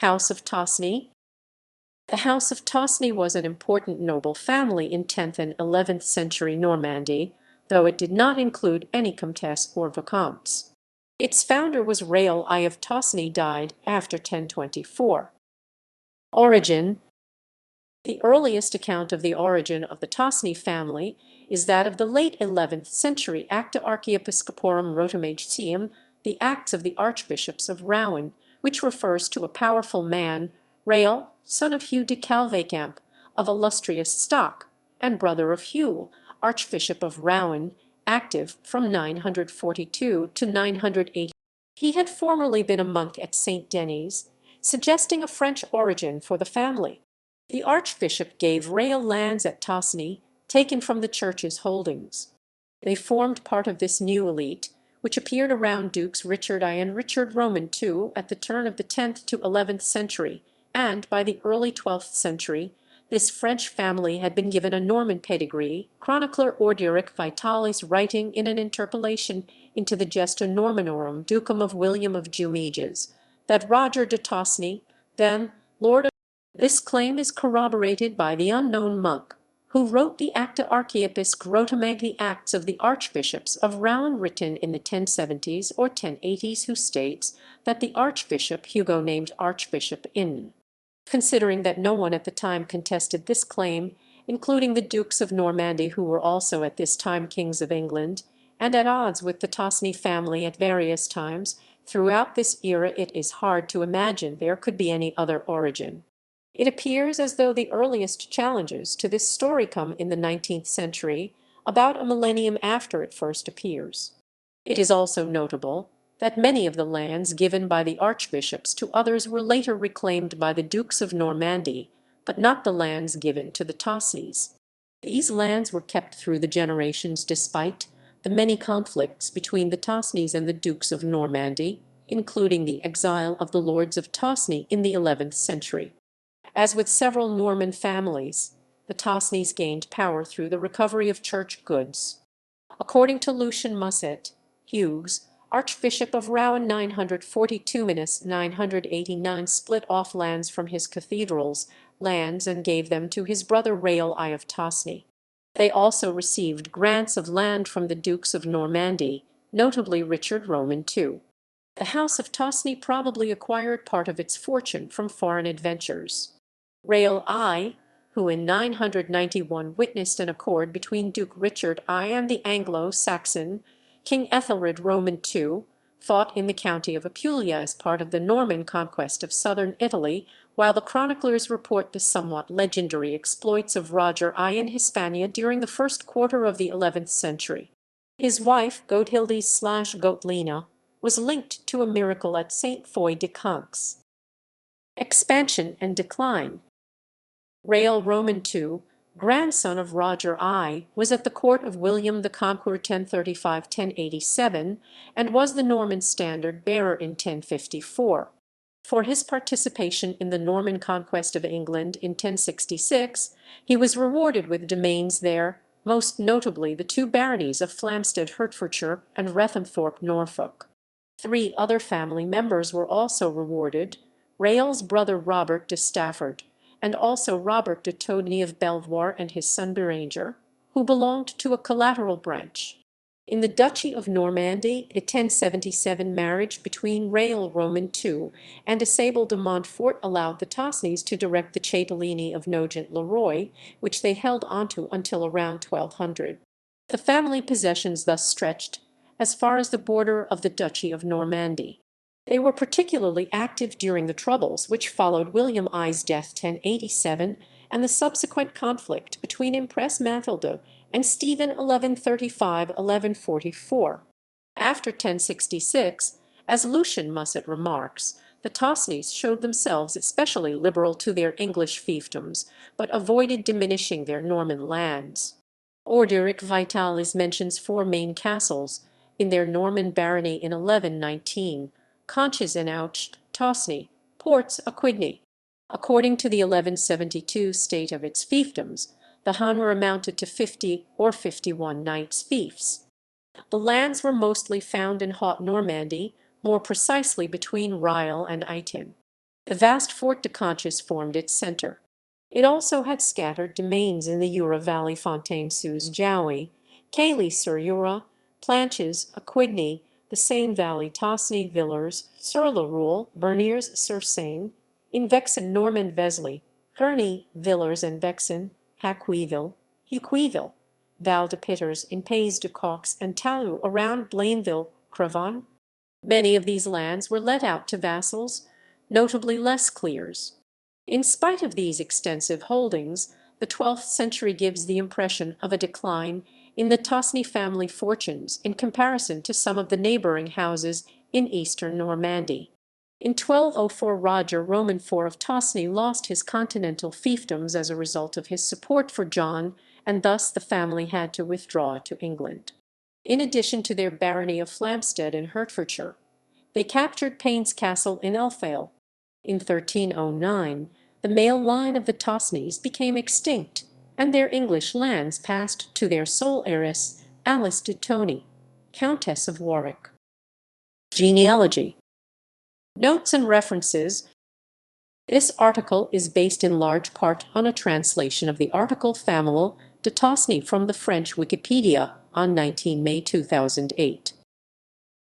House of Tosny. The House of Tosny was an important noble family in 10th and 11th century Normandy, though it did not include any comtes or vicomtes. Its founder was Raoul I of Tosny, died after 1024. Origin. The earliest account of the origin of the Tosny family is that of the late 11th century Acta Archiepiscoporum Rotumagitium, the Acts of the Archbishops of Rouen, which refers to a powerful man, Raoul, son of Hugh de Calvecamp, of illustrious stock, and brother of Hugh, Archbishop of Rouen, active from 942 to 980. He had formerly been a monk at St. Denis, suggesting a French origin for the family. The archbishop gave Raoul lands at Tosny, taken from the church's holdings. They formed part of this new elite, which appeared around Dukes Richard I and Richard Roman II at the turn of the 10th to 11th century, and by the early 12th century, this French family had been given a Norman pedigree, chronicler Orderic Vitalis writing in an interpolation into the Gesta Normanorum Ducum of William of Jumiges, that Roger de Tosny, then Lord of. This claim is corroborated by the unknown monk, who wrote the Acta Archiepisc Rotumag, the Acts of the Archbishops of Rouen written in the 1070s or 1080s, who states that the Archbishop Hugo named Archbishop in. Considering that no one at the time contested this claim, including the Dukes of Normandy, who were also at this time kings of England, and at odds with the Tosny family at various times, throughout this era it is hard to imagine there could be any other origin. It appears as though the earliest challenges to this story come in the 19th century, about a millennium after it first appears. It is also notable that many of the lands given by the archbishops to others were later reclaimed by the Dukes of Normandy, but not the lands given to the Tosnys. These lands were kept through the generations despite the many conflicts between the Tosnys and the Dukes of Normandy, including the exile of the Lords of Tosny in the 11th century. As with several Norman families, the Tosnys gained power through the recovery of church goods. According to Lucian Musset, Hughes, Archbishop of Rouen 942–989, split off lands from his cathedral's lands and gave them to his brother Raoul I of Tosny. They also received grants of land from the Dukes of Normandy, notably Richard Roman II. The House of Tosny probably acquired part of its fortune from foreign adventures. Raoul I, who in 991 witnessed an accord between Duke Richard I and the Anglo-Saxon King Ethelred Roman II, fought in the county of Apulia as part of the Norman conquest of southern Italy, while the chroniclers report the somewhat legendary exploits of Roger I in Hispania during the first quarter of the 11th century. His wife, Gotthildis/Gottlina, was linked to a miracle at St. Foy de Conques. Expansion and decline. Raoul Roman II, grandson of Roger I, was at the court of William the Conqueror 1035–1087, and was the Norman standard-bearer in 1054. For his participation in the Norman conquest of England in 1066, he was rewarded with domains there, most notably the two baronies of Flamstead, Hertfordshire, and Rethamthorpe, Norfolk. 3 other family members were also rewarded: Raoul's brother Robert de Stafford, and also Robert de Todney of Belvoir and his son Beranger, who belonged to a collateral branch. In the Duchy of Normandy, a 1077 marriage between Raoul Roman II and Isabel de Montfort allowed the Tosnys to direct the Châtellenie of Nogent-le-Roi, which they held onto until around 1200. The family possessions thus stretched as far as the border of the Duchy of Normandy. They were particularly active during the troubles which followed William I's death 1087 and the subsequent conflict between Empress Mathilde and Stephen 1135–1144. After 1066, as Lucian Musset remarks, the Tosnys showed themselves especially liberal to their English fiefdoms, but avoided diminishing their Norman lands. Orderic Vitalis mentions 4 main castles in their Norman barony in 1119, Conches and Oucht, Tosny, Ports, Aquidny. According to the 1172 state of its fiefdoms, the Hanmer amounted to 50 or 51 knights' fiefs. The lands were mostly found in Haute Normandy, more precisely between Rieil and Itin. The vast Fort de Conches formed its center. It also had scattered domains in the Jura Valley, Fontaine-sous-Jouy, Cayley-sur-Jura, Planches, Aquigny, the Seine Valley, Tosny, Villers, Sur-le-Roule, Berniers-sur-Seine, in Vexin, Normand, Vézelay, Gurney, Villers and Vexin, Hauqueville, Val de Pitters, in Pays de Caux and Talou around Blainville, Crevon. Many of these lands were let out to vassals, notably Les Clears. In spite of these extensive holdings, the 12th century gives the impression of a decline in the Tosny family fortunes in comparison to some of the neighbouring houses in eastern Normandy. In 1204 Roger Roman IV of Tosny lost his continental fiefdoms as a result of his support for John, and thus the family had to withdraw to England. In addition to their barony of Flamstead in Hertfordshire, they captured Payne's Castle in Elphail. In 1309, the male line of the Tosnys became extinct, and their English lands passed to their sole heiress, Alice de Tony, Countess of Warwick. Genealogy. Notes and references. This article is based in large part on a translation of the article Famille de Tosny from the French Wikipedia on 19 May 2008.